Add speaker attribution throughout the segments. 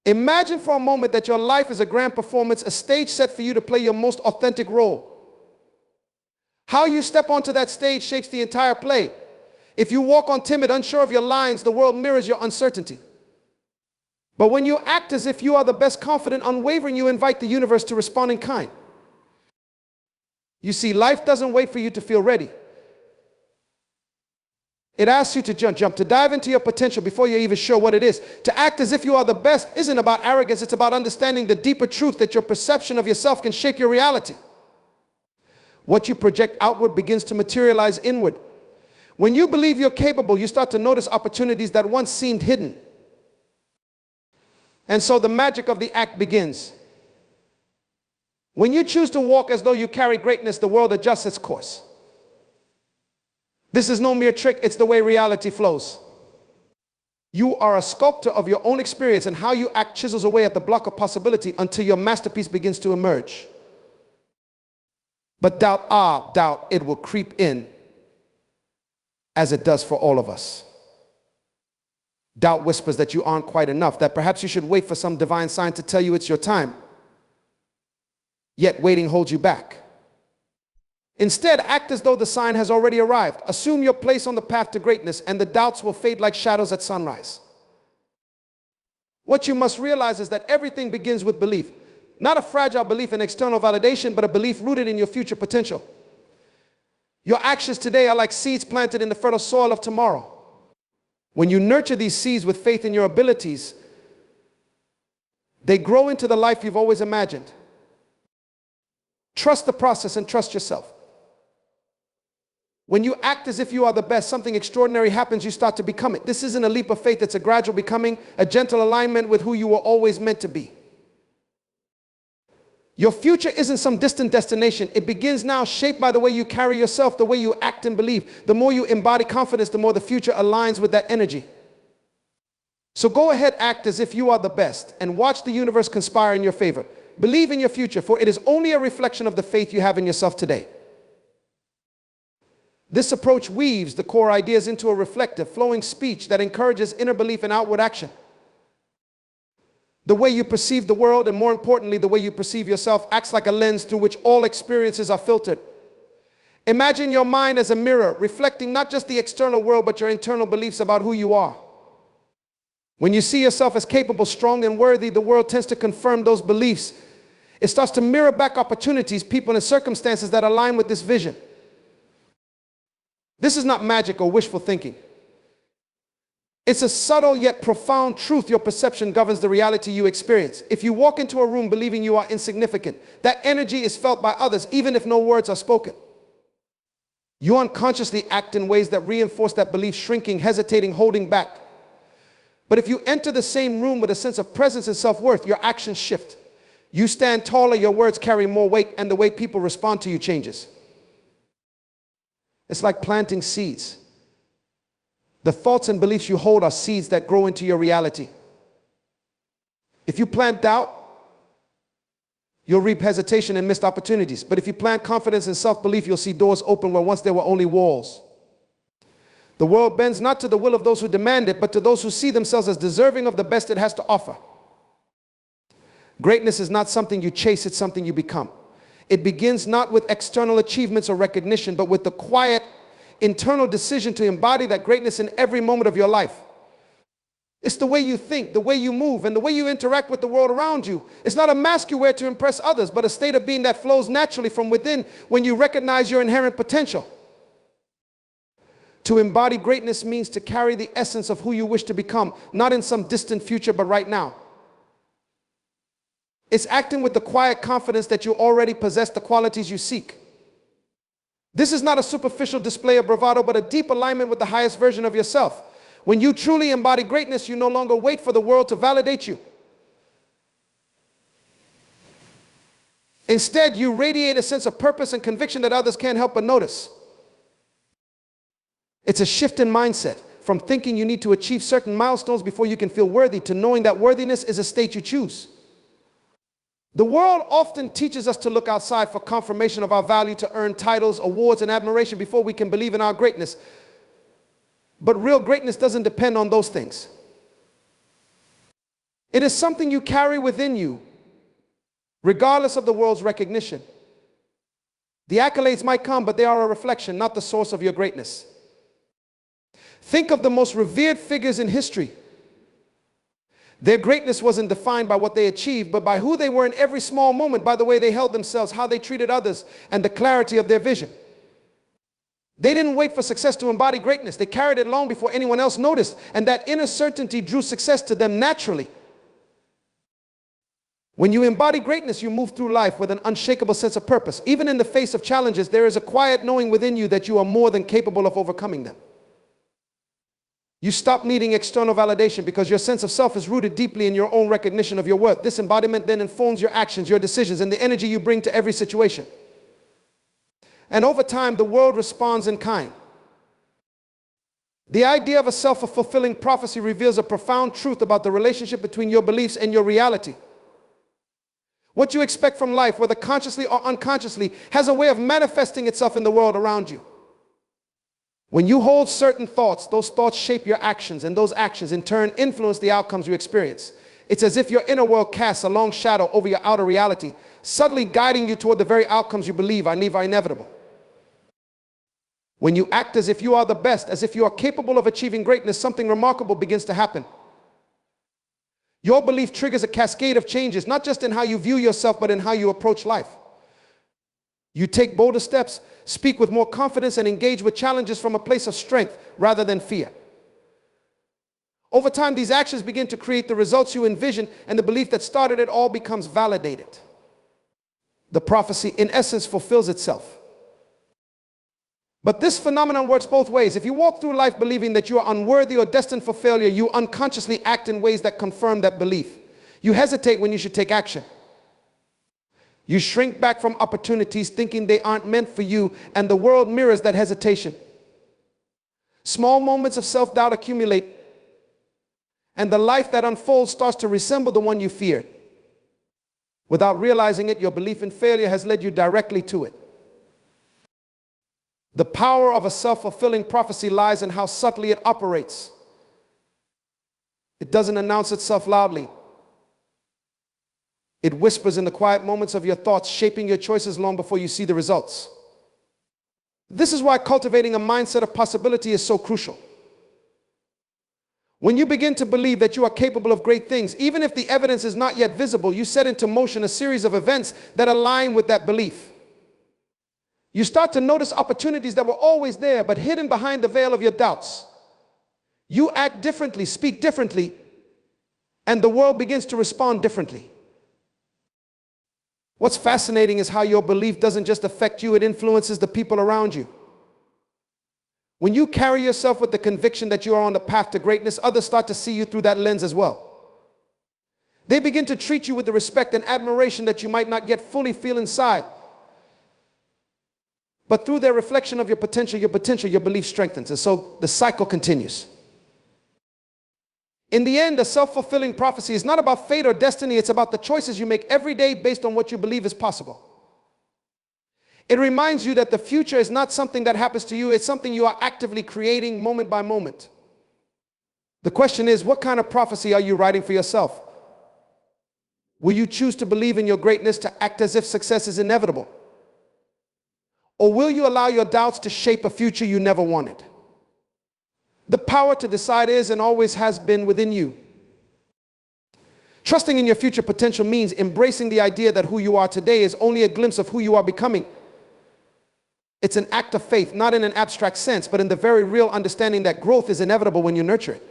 Speaker 1: Imagine for a moment that your life is a grand performance, a stage set for you to play your most authentic role. How you step onto that stage shapes the entire play. If you walk on timid, unsure of your lines, the world mirrors your uncertainty. But when you act as if you are the best, confident, unwavering, you invite the universe to respond in kind. You see, life doesn't wait for you to feel ready. It asks you to jump, to dive into your potential before you're even sure what it is. To act as if you are the best isn't about arrogance, it's about understanding the deeper truth that your perception of yourself can shape your reality. What you project outward begins to materialize inward. When you believe you're capable, you start to notice opportunities that once seemed hidden. And so the magic of the act begins. When you choose to walk as though you carry greatness, the world adjusts its course. This is no mere trick, it's the way reality flows. You are a sculptor of your own experience, and how you act chisels away at the block of possibility until your masterpiece begins to emerge. But doubt, it will creep in, as it does for all of us. Doubt whispers that you aren't quite enough, that perhaps you should wait for some divine sign to tell you it's your time. Yet waiting holds you back. Instead, act as though the sign has already arrived. Assume your place on the path to greatness, and the doubts will fade like shadows at sunrise. What you must realize is that everything begins with belief. Not a fragile belief in external validation, but a belief rooted in your future potential. Your actions today are like seeds planted in the fertile soil of tomorrow. When you nurture these seeds with faith in your abilities, they grow into the life you've always imagined. Trust the process and trust yourself. When you act as if you are the best, something extraordinary happens, you start to become it. This isn't a leap of faith, it's a gradual becoming, a gentle alignment with who you were always meant to be. Your future isn't some distant destination. It begins now, shaped by the way you carry yourself, the way you act and believe. The more you embody confidence, the more the future aligns with that energy. So go ahead, act as if you are the best, and watch the universe conspire in your favor. Believe in your future, for it is only a reflection of the faith you have in yourself today. This approach weaves the core ideas into a reflective, flowing speech that encourages inner belief and outward action. The way you perceive the world, and more importantly, the way you perceive yourself, acts like a lens through which all experiences are filtered. Imagine your mind as a mirror, reflecting not just the external world, but your internal beliefs about who you are. When you see yourself as capable, strong, and worthy, the world tends to confirm those beliefs. It starts to mirror back opportunities, people, and circumstances that align with this vision. This is not magic or wishful thinking. It's a subtle yet profound truth. Your perception governs the reality you experience. If you walk into a room believing you are insignificant, that energy is felt by others, even if no words are spoken. You unconsciously act in ways that reinforce that belief, shrinking, hesitating, holding back. But if you enter the same room with a sense of presence and self-worth, your actions shift. You stand taller, your words carry more weight, and the way people respond to you changes. It's like planting seeds. The thoughts and beliefs you hold are seeds that grow into your reality. If you plant doubt, you'll reap hesitation and missed opportunities. But if you plant confidence and self-belief, you'll see doors open where once there were only walls. The world bends not to the will of those who demand it, but to those who see themselves as deserving of the best it has to offer. Greatness is not something you chase, it's something you become. It begins not with external achievements or recognition, but with the quiet, internal decision to embody that greatness in every moment of your life. It's the way you think, the way you move, and the way you interact with the world around you. It's not a mask you wear to impress others, but a state of being that flows naturally from within when you recognize your inherent potential. To embody greatness means to carry the essence of who you wish to become, not in some distant future, but right now. It's acting with the quiet confidence that you already possess the qualities you seek. This is not a superficial display of bravado, but a deep alignment with the highest version of yourself. When you truly embody greatness, you no longer wait for the world to validate you. Instead, you radiate a sense of purpose and conviction that others can't help but notice. It's a shift in mindset from thinking you need to achieve certain milestones before you can feel worthy to knowing that worthiness is a state you choose. The world often teaches us to look outside for confirmation of our value, to earn titles, awards, and admiration before we can believe in our greatness. But real greatness doesn't depend on those things. It is something you carry within you, regardless of the world's recognition. The accolades might come, but they are a reflection, not the source of your greatness. Think of the most revered figures in history. Their greatness wasn't defined by what they achieved, but by who they were in every small moment, by the way they held themselves, how they treated others, and the clarity of their vision. They didn't wait for success to embody greatness. They carried it long before anyone else noticed, and that inner certainty drew success to them naturally. When you embody greatness, you move through life with an unshakable sense of purpose. Even in the face of challenges, there is a quiet knowing within you that you are more than capable of overcoming them. You stop needing external validation because your sense of self is rooted deeply in your own recognition of your worth. This embodiment then informs your actions, your decisions, and the energy you bring to every situation. And over time, the world responds in kind. The idea of a self-fulfilling prophecy reveals a profound truth about the relationship between your beliefs and your reality. What you expect from life, whether consciously or unconsciously, has a way of manifesting itself in the world around you. When you hold certain thoughts, those thoughts shape your actions, and those actions in turn influence the outcomes you experience. It's as if your inner world casts a long shadow over your outer reality, subtly guiding you toward the very outcomes you believe are inevitable. When you act as if you are the best, as if you are capable of achieving greatness, something remarkable begins to happen. Your belief triggers a cascade of changes, not just in how you view yourself, but in how you approach life. You take bolder steps, speak with more confidence, and engage with challenges from a place of strength rather than fear. Over time, these actions begin to create the results you envision, and the belief that started it all becomes validated. The prophecy, in essence, fulfills itself. But this phenomenon works both ways. If you walk through life believing that you are unworthy or destined for failure, you unconsciously act in ways that confirm that belief. You hesitate when you should take action. You shrink back from opportunities thinking they aren't meant for you, and the world mirrors that hesitation. Small moments of self-doubt accumulate, and the life that unfolds starts to resemble the one you feared. Without realizing it, your belief in failure has led you directly to it. The power of a self-fulfilling prophecy lies in how subtly it operates. It doesn't announce itself loudly. It whispers in the quiet moments of your thoughts, shaping your choices long before you see the results. This is why cultivating a mindset of possibility is so crucial. When you begin to believe that you are capable of great things, even if the evidence is not yet visible, you set into motion a series of events that align with that belief. You start to notice opportunities that were always there, but hidden behind the veil of your doubts. You act differently, speak differently, and the world begins to respond differently. What's fascinating is how your belief doesn't just affect you, it influences the people around you. When you carry yourself with the conviction that you are on the path to greatness, others start to see you through that lens as well. They begin to treat you with the respect and admiration that you might not yet fully feel inside. But through their reflection of your potential, your belief strengthens. And so the cycle continues. In the end, a self-fulfilling prophecy is not about fate or destiny. It's about the choices you make every day based on what you believe is possible. It reminds you that the future is not something that happens to you. It's something you are actively creating moment by moment. The question is, what kind of prophecy are you writing for yourself? Will you choose to believe in your greatness, to act as if success is inevitable? Or will you allow your doubts to shape a future you never wanted? The power to decide is and always has been within you. Trusting in your future potential means embracing the idea that who you are today is only a glimpse of who you are becoming. It's an act of faith, not in an abstract sense, but in the very real understanding that growth is inevitable when you nurture it.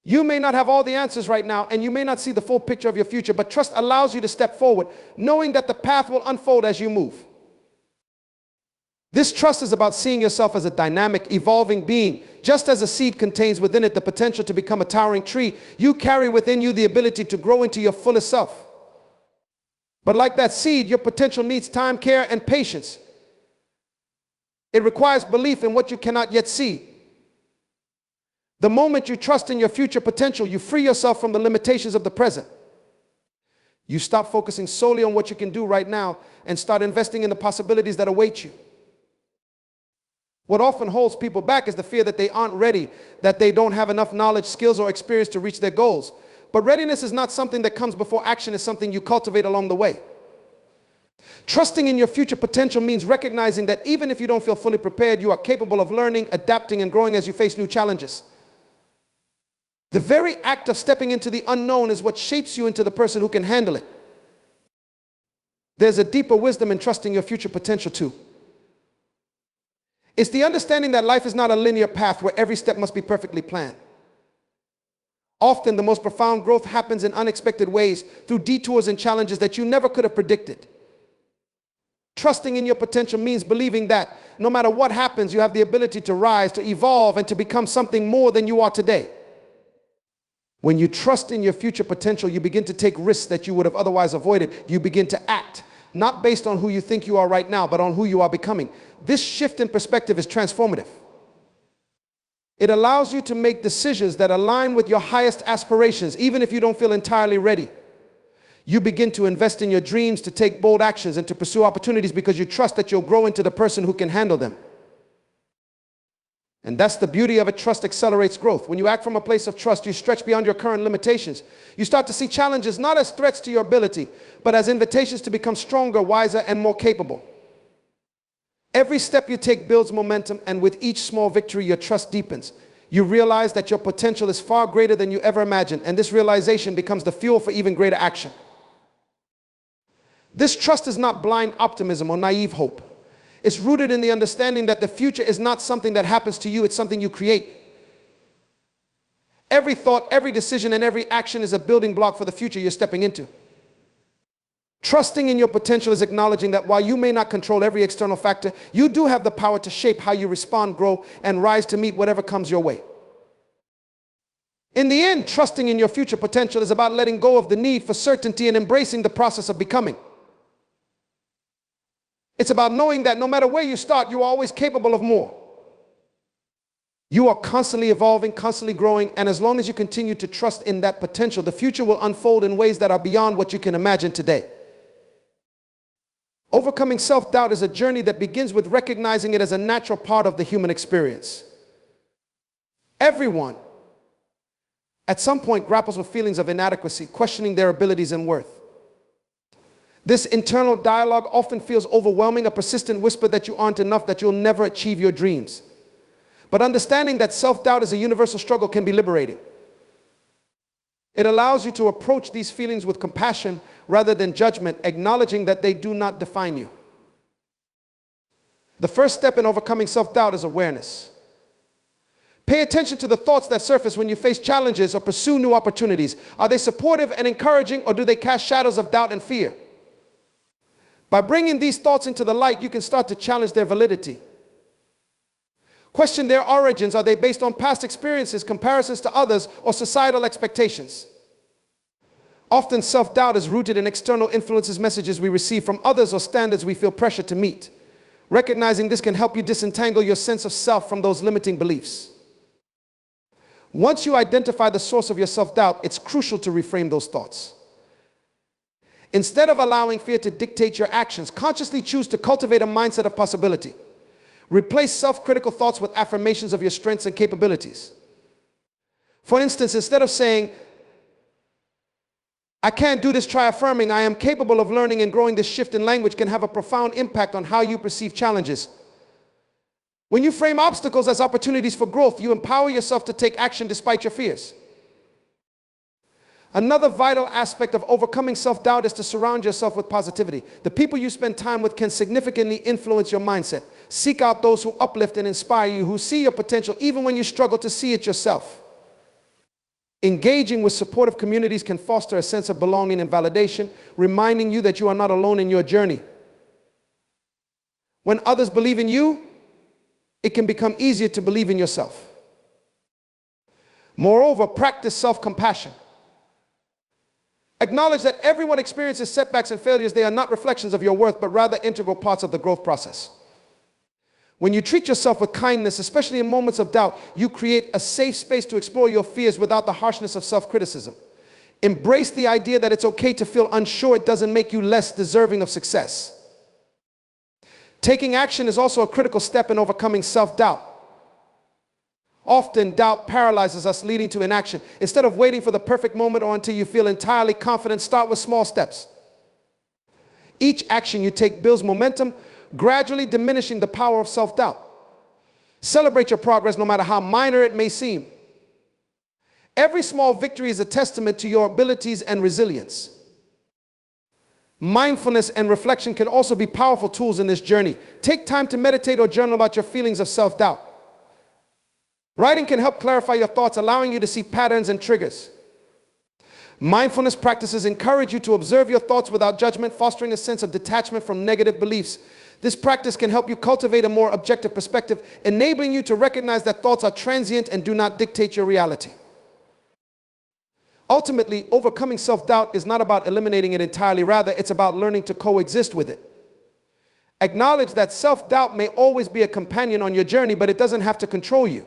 Speaker 1: You may not have all the answers right now, and you may not see the full picture of your future, but trust allows you to step forward, knowing that the path will unfold as you move. This trust is about seeing yourself as a dynamic, evolving being. Just as a seed contains within it the potential to become a towering tree, you carry within you the ability to grow into your fullest self. But like that seed, your potential needs time, care, and patience. It requires belief in what you cannot yet see. The moment you trust in your future potential, you free yourself from the limitations of the present. You stop focusing solely on what you can do right now and start investing in the possibilities that await you. What often holds people back is the fear that they aren't ready, that they don't have enough knowledge, skills, or experience to reach their goals. But readiness is not something that comes before action, it's something you cultivate along the way. Trusting in your future potential means recognizing that even if you don't feel fully prepared, you are capable of learning, adapting, and growing as you face new challenges. The very act of stepping into the unknown is what shapes you into the person who can handle it. There's a deeper wisdom in trusting your future potential too. It's the understanding that life is not a linear path where every step must be perfectly planned. Often the most profound growth happens in unexpected ways through detours and challenges that you never could have predicted. Trusting in your potential means believing that no matter what happens, you have the ability to rise, to evolve, and to become something more than you are today. When you trust in your future potential, you begin to take risks that you would have otherwise avoided. You begin to act, not based on who you think you are right now, but on who you are becoming. This shift in perspective is transformative. It allows you to make decisions that align with your highest aspirations, even if you don't feel entirely ready. You begin to invest in your dreams, to take bold actions, and to pursue opportunities because you trust that you'll grow into the person who can handle them. And that's the beauty of it. Trust accelerates growth. When you act from a place of trust, you stretch beyond your current limitations. You start to see challenges not as threats to your ability, but as invitations to become stronger, wiser, and more capable. Every step you take builds momentum, and with each small victory, your trust deepens. You realize that your potential is far greater than you ever imagined, and this realization becomes the fuel for even greater action. This trust is not blind optimism or naive hope. It's rooted in the understanding that the future is not something that happens to you, it's something you create. Every thought, every decision, and every action is a building block for the future you're stepping into. Trusting in your potential is acknowledging that while you may not control every external factor, you do have the power to shape how you respond, grow, and rise to meet whatever comes your way. In the end, trusting in your future potential is about letting go of the need for certainty and embracing the process of becoming. It's about knowing that no matter where you start, you are always capable of more. You are constantly evolving, constantly growing, and as long as you continue to trust in that potential, the future will unfold in ways that are beyond what you can imagine today. Overcoming self-doubt is a journey that begins with recognizing it as a natural part of the human experience. Everyone, at some point, grapples with feelings of inadequacy, questioning their abilities and worth. This internal dialogue often feels overwhelming, a persistent whisper that you aren't enough, that you'll never achieve your dreams. But understanding that self-doubt is a universal struggle can be liberating. It allows you to approach these feelings with compassion rather than judgment, acknowledging that they do not define you. The first step in overcoming self-doubt is awareness. Pay attention to the thoughts that surface when you face challenges or pursue new opportunities. Are they supportive and encouraging, or do they cast shadows of doubt and fear? By bringing these thoughts into the light, you can start to challenge their validity. Question their origins. Are they based on past experiences, comparisons to others, or societal expectations? Often self-doubt is rooted in external influences, messages we receive from others, or standards we feel pressure to meet. Recognizing this can help you disentangle your sense of self from those limiting beliefs. Once you identify the source of your self-doubt, it's crucial to reframe those thoughts. Instead of allowing fear to dictate your actions, consciously choose to cultivate a mindset of possibility. Replace self-critical thoughts with affirmations of your strengths and capabilities. For instance, instead of saying, "I can't do this," try affirming, "I am capable of learning and growing." This shift in language can have a profound impact on how you perceive challenges. When you frame obstacles as opportunities for growth, you empower yourself to take action despite your fears. Another vital aspect of overcoming self-doubt is to surround yourself with positivity. The people you spend time with can significantly influence your mindset. Seek out those who uplift and inspire you, who see your potential even when you struggle to see it yourself. Engaging with supportive communities can foster a sense of belonging and validation, reminding you that you are not alone in your journey. When others believe in you, it can become easier to believe in yourself. Moreover, practice self-compassion. Acknowledge that everyone experiences setbacks and failures. They are not reflections of your worth, but rather integral parts of the growth process. When you treat yourself with kindness, especially in moments of doubt, you create a safe space to explore your fears without the harshness of self-criticism. Embrace the idea that it's okay to feel unsure. It doesn't make you less deserving of success. Taking action is also a critical step in overcoming self-doubt. Often, doubt paralyzes us, leading to inaction. Instead of waiting for the perfect moment or until you feel entirely confident, start with small steps. Each action you take builds momentum, gradually diminishing the power of self-doubt. Celebrate your progress no matter how minor it may seem. Every small victory is a testament to your abilities and resilience. Mindfulness and reflection can also be powerful tools in this journey. Take time to meditate or journal about your feelings of self-doubt. Writing can help clarify your thoughts, allowing you to see patterns and triggers. Mindfulness practices encourage you to observe your thoughts without judgment, fostering a sense of detachment from negative beliefs. This practice can help you cultivate a more objective perspective, enabling you to recognize that thoughts are transient and do not dictate your reality. Ultimately, overcoming self-doubt is not about eliminating it entirely. Rather, it's about learning to coexist with it. Acknowledge that self-doubt may always be a companion on your journey, but it doesn't have to control you.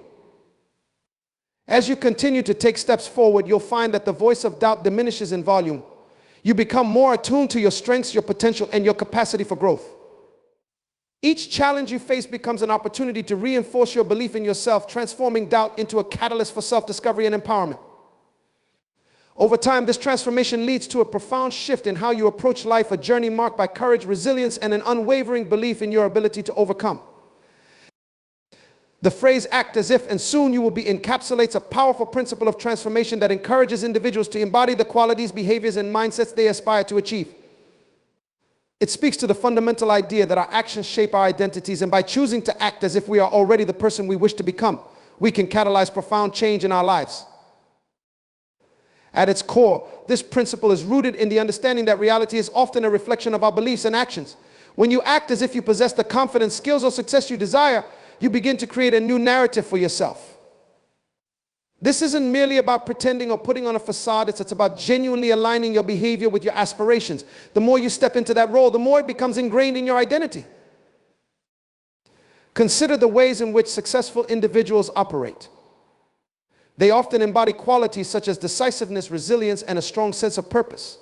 Speaker 1: As you continue to take steps forward, you'll find that the voice of doubt diminishes in volume. You become more attuned to your strengths, your potential, and your capacity for growth. Each challenge you face becomes an opportunity to reinforce your belief in yourself, transforming doubt into a catalyst for self-discovery and empowerment. Over time, this transformation leads to a profound shift in how you approach life, a journey marked by courage, resilience, and an unwavering belief in your ability to overcome. The phrase "act as if and soon you will be" encapsulates a powerful principle of transformation that encourages individuals to embody the qualities, behaviors, and mindsets they aspire to achieve. It speaks to the fundamental idea that our actions shape our identities, and by choosing to act as if we are already the person we wish to become, we can catalyze profound change in our lives. At its core, this principle is rooted in the understanding that reality is often a reflection of our beliefs and actions. When you act as if you possess the confidence, skills, or success you desire, you begin to create a new narrative for yourself. This isn't merely about pretending or putting on a facade. It's about genuinely aligning your behavior with your aspirations. The more you step into that role, the more it becomes ingrained in your identity. Consider the ways in which successful individuals operate. They often embody qualities such as decisiveness, resilience, and a strong sense of purpose.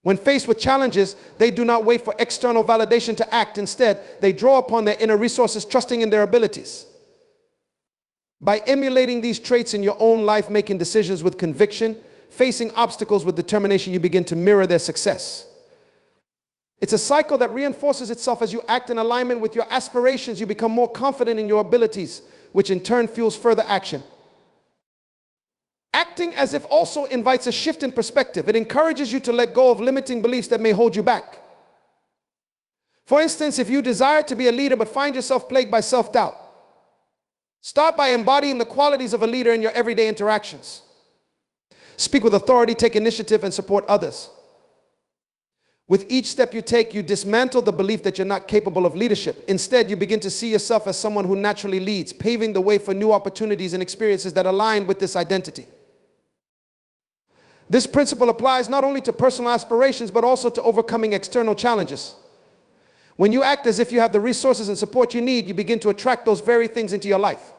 Speaker 1: When faced with challenges, they do not wait for external validation to act. Instead, they draw upon their inner resources, trusting in their abilities. By emulating these traits in your own life, making decisions with conviction, facing obstacles with determination, you begin to mirror their success. It's a cycle that reinforces itself as you act in alignment with your aspirations. You become more confident in your abilities, which in turn fuels further action. Acting as if also invites a shift in perspective. It encourages you to let go of limiting beliefs that may hold you back. For instance, if you desire to be a leader but find yourself plagued by self-doubt, start by embodying the qualities of a leader in your everyday interactions. Speak with authority, take initiative, and support others. With each step you take, you dismantle the belief that you're not capable of leadership. Instead, you begin to see yourself as someone who naturally leads, paving the way for new opportunities and experiences that align with this identity. This principle applies not only to personal aspirations, but also to overcoming external challenges. When you act as if you have the resources and support you need, you begin to attract those very things into your life.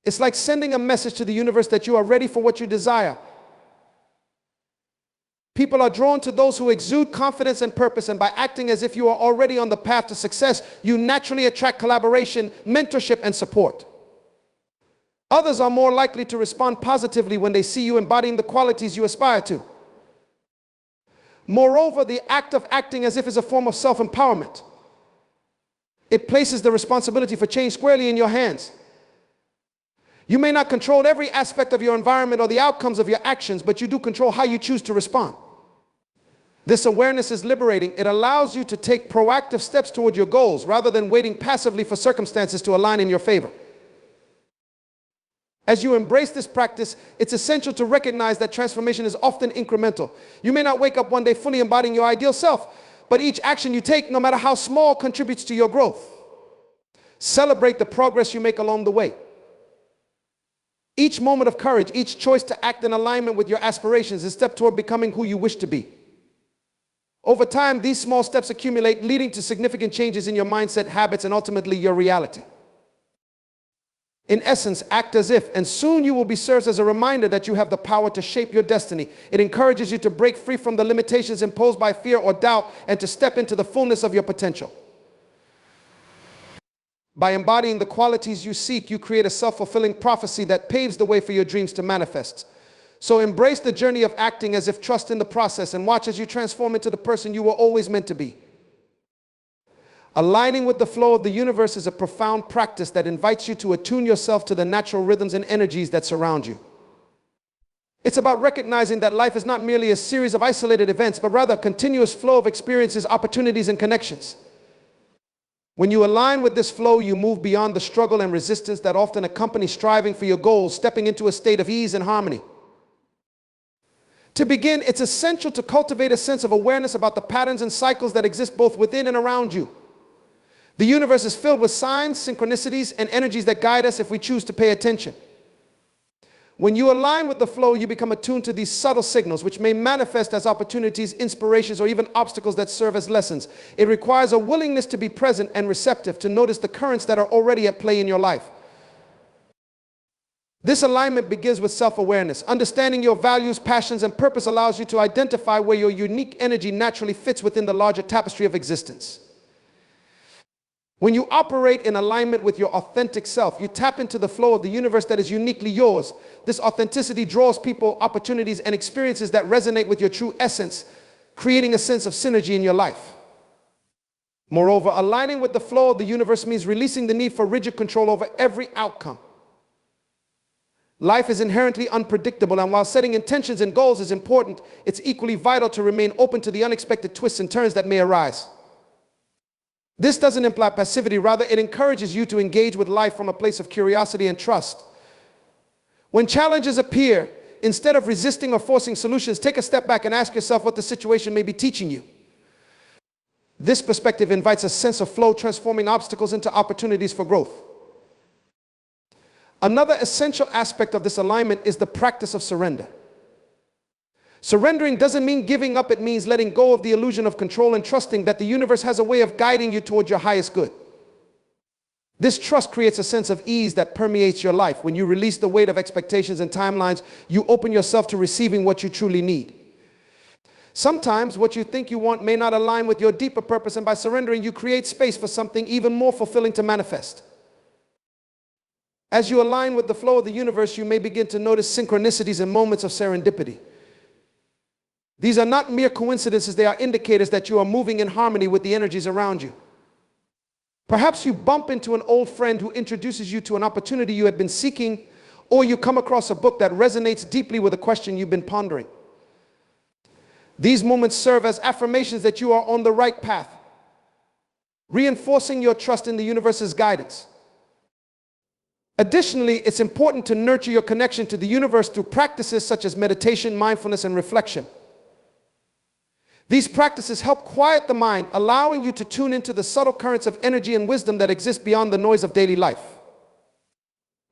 Speaker 1: It's like sending a message to the universe that you are ready for what you desire. People are drawn to those who exude confidence and purpose, and by acting as if you are already on the path to success, you naturally attract collaboration, mentorship, and support. Others are more likely to respond positively when they see you embodying the qualities you aspire to. Moreover, the act of acting as if is a form of self-empowerment. It places the responsibility for change squarely in your hands. You may not control every aspect of your environment or the outcomes of your actions, but you do control how you choose to respond. This awareness is liberating. It allows you to take proactive steps toward your goals rather than waiting passively for circumstances to align in your favor. As you embrace this practice, it's essential to recognize that transformation is often incremental. You may not wake up one day fully embodying your ideal self, but each action you take, no matter how small, contributes to your growth. Celebrate the progress you make along the way. Each moment of courage, each choice to act in alignment with your aspirations is a step toward becoming who you wish to be. Over time, these small steps accumulate, leading to significant changes in your mindset, habits, and ultimately your reality. In essence, act as if, and soon you will be served as a reminder that you have the power to shape your destiny. It encourages you to break free from the limitations imposed by fear or doubt and to step into the fullness of your potential. By embodying the qualities you seek, you create a self-fulfilling prophecy that paves the way for your dreams to manifest. So embrace the journey of acting as if trust in the process, and watch as you transform into the person you were always meant to be. Aligning with the flow of the universe is a profound practice that invites you to attune yourself to the natural rhythms and energies that surround you. It's about recognizing that life is not merely a series of isolated events, but rather a continuous flow of experiences, opportunities, and connections. When you align with this flow, you move beyond the struggle and resistance that often accompany striving for your goals, stepping into a state of ease and harmony. To begin, it's essential to cultivate a sense of awareness about the patterns and cycles that exist both within and around you. The universe is filled with signs, synchronicities, and energies that guide us if we choose to pay attention. When you align with the flow, you become attuned to these subtle signals, which may manifest as opportunities, inspirations, or even obstacles that serve as lessons. It requires a willingness to be present and receptive, to notice the currents that are already at play in your life. This alignment begins with self-awareness. Understanding your values, passions, and purpose allows you to identify where your unique energy naturally fits within the larger tapestry of existence. When you operate in alignment with your authentic self, you tap into the flow of the universe that is uniquely yours. This authenticity draws people, opportunities, and experiences that resonate with your true essence, creating a sense of synergy in your life. Moreover, aligning with the flow of the universe means releasing the need for rigid control over every outcome. Life is inherently unpredictable, and while setting intentions and goals is important, it's equally vital to remain open to the unexpected twists and turns that may arise. This doesn't imply passivity, rather it encourages you to engage with life from a place of curiosity and trust. When challenges appear, instead of resisting or forcing solutions, take a step back and ask yourself what the situation may be teaching you. This perspective invites a sense of flow, transforming obstacles into opportunities for growth. Another essential aspect of this alignment is the practice of surrender. Surrendering doesn't mean giving up, it means letting go of the illusion of control and trusting that the universe has a way of guiding you towards your highest good. This trust creates a sense of ease that permeates your life. When you release the weight of expectations and timelines, you open yourself to receiving what you truly need. Sometimes what you think you want may not align with your deeper purpose, and by surrendering, you create space for something even more fulfilling to manifest. As you align with the flow of the universe, you may begin to notice synchronicities and moments of serendipity. These are not mere coincidences, they are indicators that you are moving in harmony with the energies around you. Perhaps you bump into an old friend who introduces you to an opportunity you have been seeking, or you come across a book that resonates deeply with a question you've been pondering. These moments serve as affirmations that you are on the right path, reinforcing your trust in the universe's guidance. Additionally, it's important to nurture your connection to the universe through practices such as meditation, mindfulness, and reflection. These practices help quiet the mind, allowing you to tune into the subtle currents of energy and wisdom that exist beyond the noise of daily life.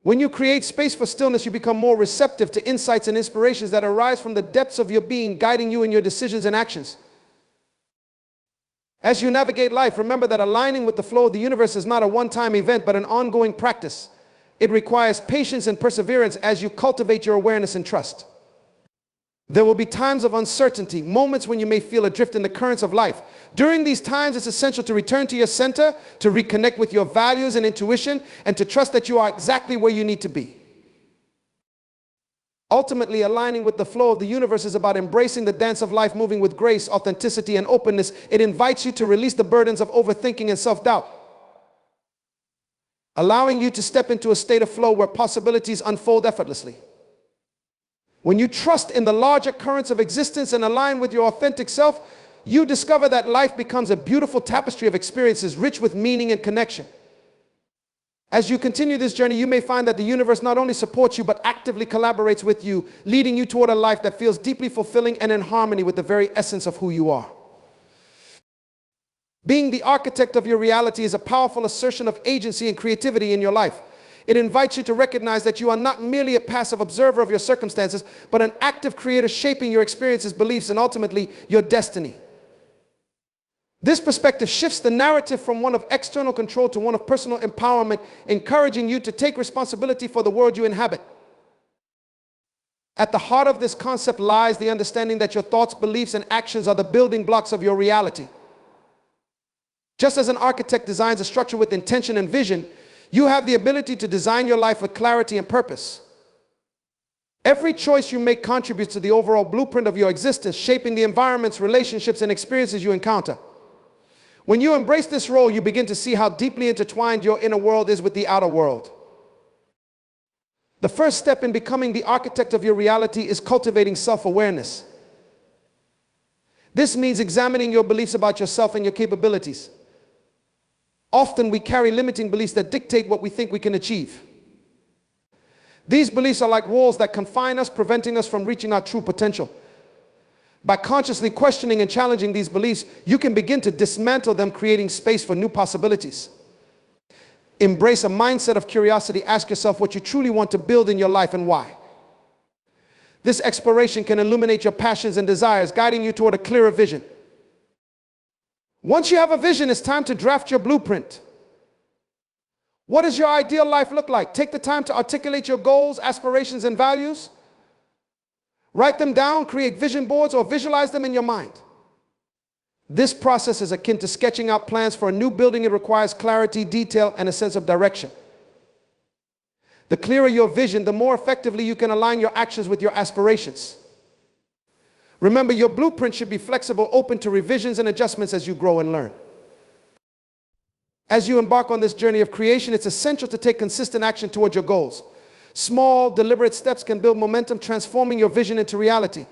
Speaker 1: When you create space for stillness, you become more receptive to insights and inspirations that arise from the depths of your being, guiding you in your decisions and actions. As you navigate life, remember that aligning with the flow of the universe is not a one-time event, but an ongoing practice. It requires patience and perseverance as you cultivate your awareness and trust. There will be times of uncertainty, moments when you may feel adrift in the currents of life. During these times, it's essential to return to your center, to reconnect with your values and intuition, and to trust that you are exactly where you need to be. Ultimately, aligning with the flow of the universe is about embracing the dance of life, moving with grace, authenticity, and openness. It invites you to release the burdens of overthinking and self-doubt, allowing you to step into a state of flow where possibilities unfold effortlessly. When you trust in the larger currents of existence and align with your authentic self, you discover that life becomes a beautiful tapestry of experiences rich with meaning and connection. As you continue this journey, you may find that the universe not only supports you, but actively collaborates with you, leading you toward a life that feels deeply fulfilling and in harmony with the very essence of who you are. Being the architect of your reality is a powerful assertion of agency and creativity in your life. It invites you to recognize that you are not merely a passive observer of your circumstances, but an active creator shaping your experiences, beliefs, and ultimately your destiny. This perspective shifts the narrative from one of external control to one of personal empowerment, encouraging you to take responsibility for the world you inhabit. At the heart of this concept lies the understanding that your thoughts, beliefs, and actions are the building blocks of your reality. Just as an architect designs a structure with intention and vision, you have the ability to design your life with clarity and purpose. Every choice you make contributes to the overall blueprint of your existence, shaping the environments, relationships, and experiences you encounter. When you embrace this role, you begin to see how deeply intertwined your inner world is with the outer world. The first step in becoming the architect of your reality is cultivating self-awareness. This means examining your beliefs about yourself and your capabilities. Often we carry limiting beliefs that dictate what we think we can achieve. These beliefs are like walls that confine us, preventing us from reaching our true potential. By consciously questioning and challenging these beliefs, you can begin to dismantle them, creating space for new possibilities. Embrace a mindset of curiosity. Ask yourself what you truly want to build in your life and why. This exploration can illuminate your passions and desires, guiding you toward a clearer vision. Once you have a vision, it's time to draft your blueprint. What does your ideal life look like? Take the time to articulate your goals, aspirations, and values. Write them down, create vision boards, or visualize them in your mind. This process is akin to sketching out plans for a new building. It requires clarity, detail, and a sense of direction. The clearer your vision, the more effectively you can align your actions with your aspirations. Remember, your blueprint should be flexible, open to revisions and adjustments as you grow and learn. As you embark on this journey of creation, it's essential to take consistent action toward your goals. Small, deliberate steps can build momentum, transforming your vision into reality.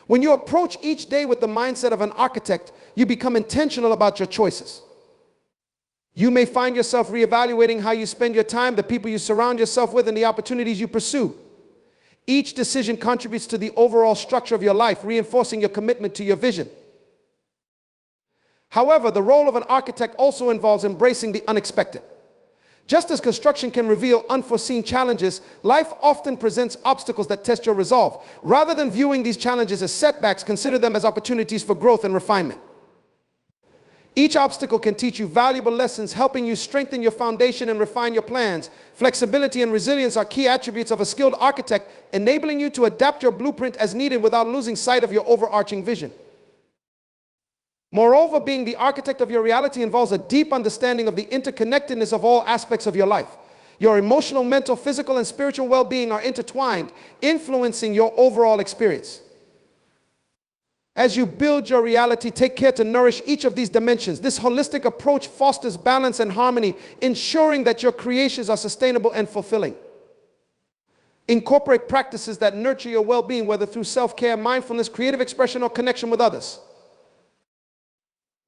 Speaker 1: When you approach each day with the mindset of an architect, you become intentional about your choices. You may find yourself reevaluating how you spend your time, the people you surround yourself with, and the opportunities you pursue. Each decision contributes to the overall structure of your life, reinforcing your commitment to your vision. However, the role of an architect also involves embracing the unexpected. Just as construction can reveal unforeseen challenges, life often presents obstacles that test your resolve. Rather than viewing these challenges as setbacks, consider them as opportunities for growth and refinement. Each obstacle can teach you valuable lessons, helping you strengthen your foundation and refine your plans. Flexibility and resilience are key attributes of a skilled architect, enabling you to adapt your blueprint as needed without losing sight of your overarching vision. Moreover, being the architect of your reality involves a deep understanding of the interconnectedness of all aspects of your life. Your emotional, mental, physical, and spiritual well-being are intertwined, influencing your overall experience. As you build your reality, take care to nourish each of these dimensions. This holistic approach fosters balance and harmony, ensuring that your creations are sustainable and fulfilling. Incorporate practices that nurture your well-being, whether through self-care, mindfulness, creative expression, or connection with others.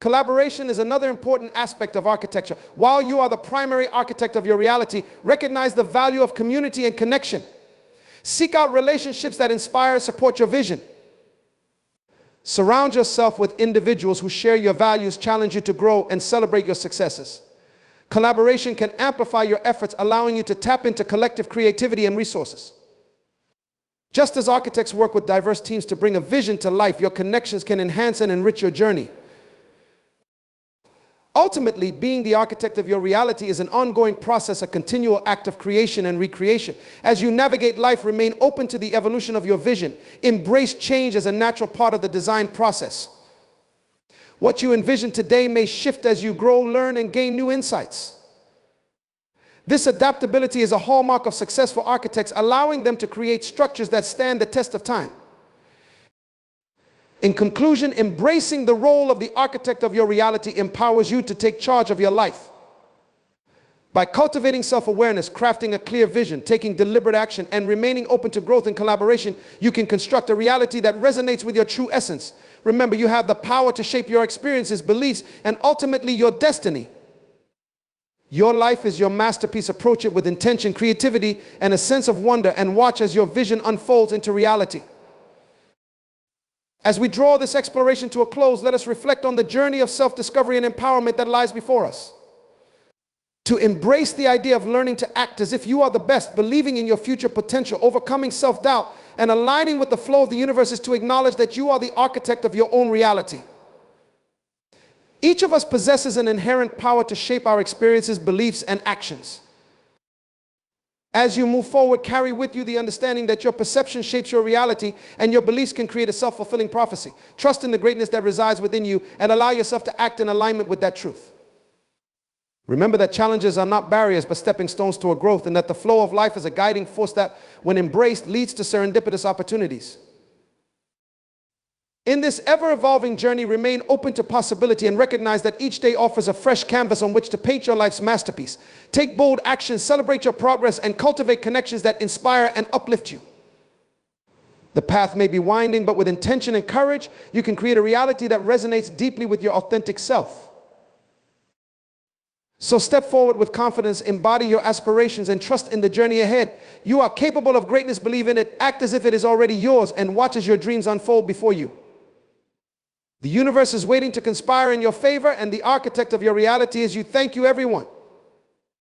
Speaker 1: Collaboration is another important aspect of architecture. While you are the primary architect of your reality, recognize the value of community and connection. Seek out relationships that inspire and support your vision. Surround yourself with individuals who share your values, challenge you to grow, and celebrate your successes. Collaboration can amplify your efforts, allowing you to tap into collective creativity and resources. Just as architects work with diverse teams to bring a vision to life, your connections can enhance and enrich your journey. Ultimately, being the architect of your reality is an ongoing process, a continual act of creation and recreation. As you navigate life, remain open to the evolution of your vision. Embrace change as a natural part of the design process. What you envision today may shift as you grow, learn, and gain new insights. This adaptability is a hallmark of successful architects, allowing them to create structures that stand the test of time. In conclusion, embracing the role of the architect of your reality empowers you to take charge of your life. By cultivating self-awareness, crafting a clear vision, taking deliberate action, and remaining open to growth and collaboration, you can construct a reality that resonates with your true essence. Remember, you have the power to shape your experiences, beliefs, and ultimately your destiny. Your life is your masterpiece. Approach it with intention, creativity, and a sense of wonder, and watch as your vision unfolds into reality. As we draw this exploration to a close, let us reflect on the journey of self-discovery and empowerment that lies before us. To embrace the idea of learning to act as if you are the best, believing in your future potential, overcoming self-doubt, and aligning with the flow of the universe is to acknowledge that you are the architect of your own reality. Each of us possesses an inherent power to shape our experiences, beliefs, and actions. As you move forward, carry with you the understanding that your perception shapes your reality and your beliefs can create a self-fulfilling prophecy. Trust in the greatness that resides within you and allow yourself to act in alignment with that truth. Remember that challenges are not barriers but stepping stones toward growth, and that the flow of life is a guiding force that, when embraced, leads to serendipitous opportunities. In this ever-evolving journey, remain open to possibility and recognize that each day offers a fresh canvas on which to paint your life's masterpiece. Take bold action, celebrate your progress, and cultivate connections that inspire and uplift you. The path may be winding, but with intention and courage, you can create a reality that resonates deeply with your authentic self. So step forward with confidence, embody your aspirations, and trust in the journey ahead. You are capable of greatness, believe in it, act as if it is already yours, and watch as your dreams unfold before you. The universe is waiting to conspire in your favor, and the architect of your reality is you. Thank you, everyone.